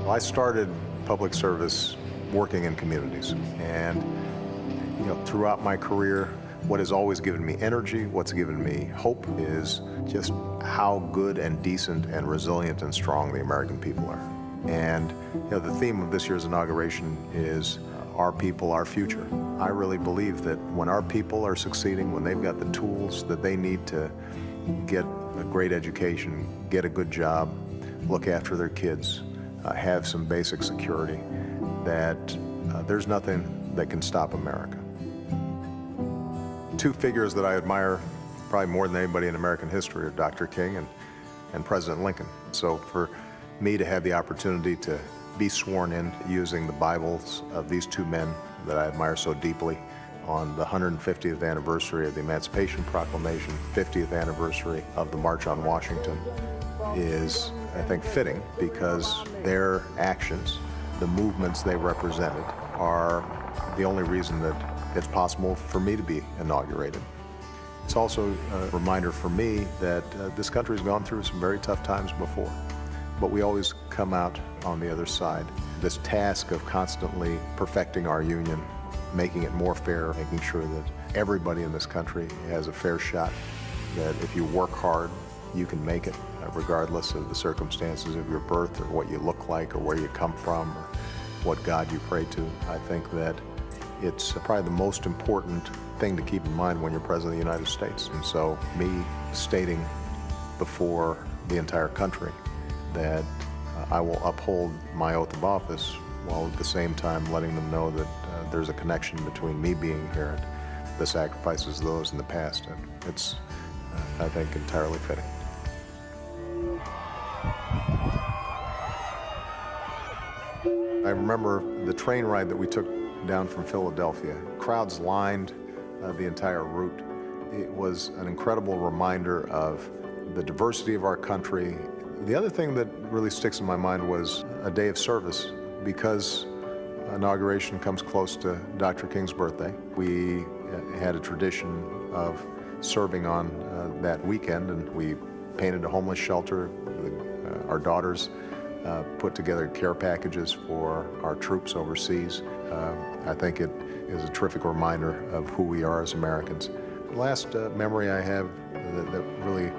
Well, I started public service working in communities, and throughout my career, what has always given me energy, what's given me hope, is just how good and decent and resilient and strong the American people are. And the theme of this year's inauguration is our people, our future. I really believe that when our people are succeeding, when they've got the tools that they need to get a great education, get a good job, look after their kids, have some basic security, that there's nothing that can stop America. Two figures that I admire probably more than anybody in American history are Dr. King and President Lincoln. So for me to have the opportunity to be sworn in using the Bibles of these two men that I admire so deeply on the 150th anniversary of the Emancipation Proclamation, 50th anniversary of the March on Washington, is, I think, fitting, because their actions, the movements they represented, are the only reason that it's possible for me to be inaugurated. It's also a reminder for me that this country's gone through some very tough times before, but we always come out on the other side. This task of constantly perfecting our union, making it more fair, making sure that everybody in this country has a fair shot, that if you work hard, you can make it, regardless of the circumstances of your birth or what you look like or where you come from or what God you pray to. I think that it's probably the most important thing to keep in mind when you're President of the United States. And so me stating before the entire country that I will uphold my oath of office, while at the same time letting them know that there's a connection between me being here and the sacrifices of those in the past. And it's, I think, entirely fitting. I remember the train ride that we took down from Philadelphia. Crowds lined the entire route. It was an incredible reminder of the diversity of our country. The other thing that really sticks in my mind was a day of service, because inauguration comes close to Dr. King's birthday. We had a tradition of serving on that weekend, and we painted a homeless shelter. Our daughters put together care packages for our troops overseas. I think it is a terrific reminder of who we are as Americans. The last memory I have that really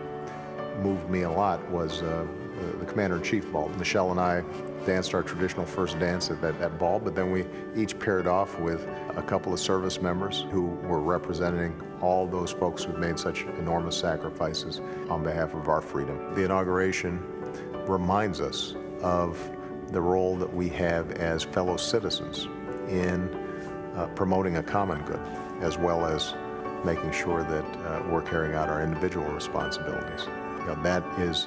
moved me a lot was the Commander-in-Chief ball. Michelle and I danced our traditional first dance at that ball, but then we each paired off with a couple of service members who were representing all those folks who've made such enormous sacrifices on behalf of our freedom. The inauguration reminds us of the role that we have as fellow citizens in promoting a common good, as well as making sure that we're carrying out our individual responsibilities. That is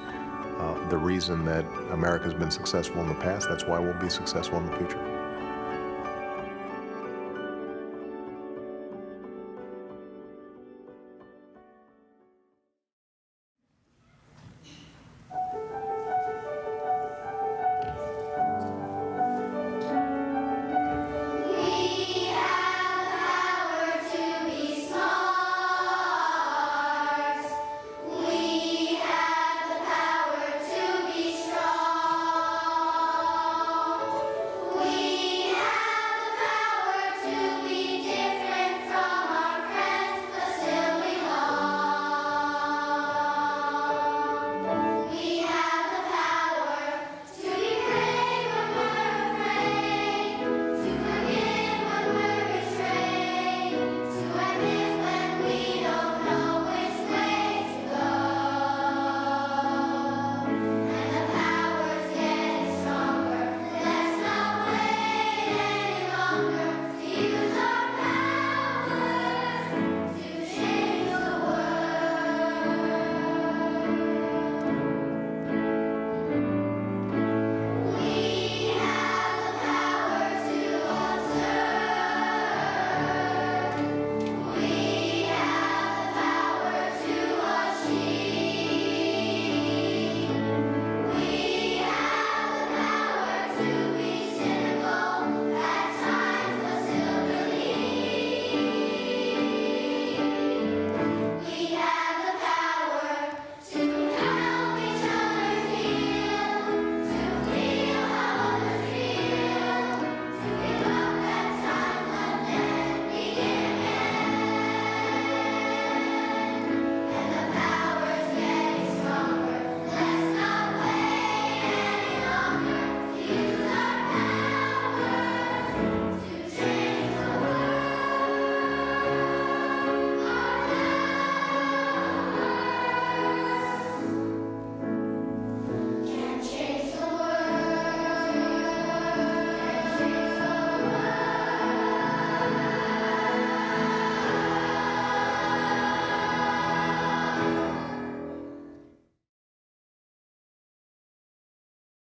the reason that America's been successful in the past. That's why we'll be successful in the future.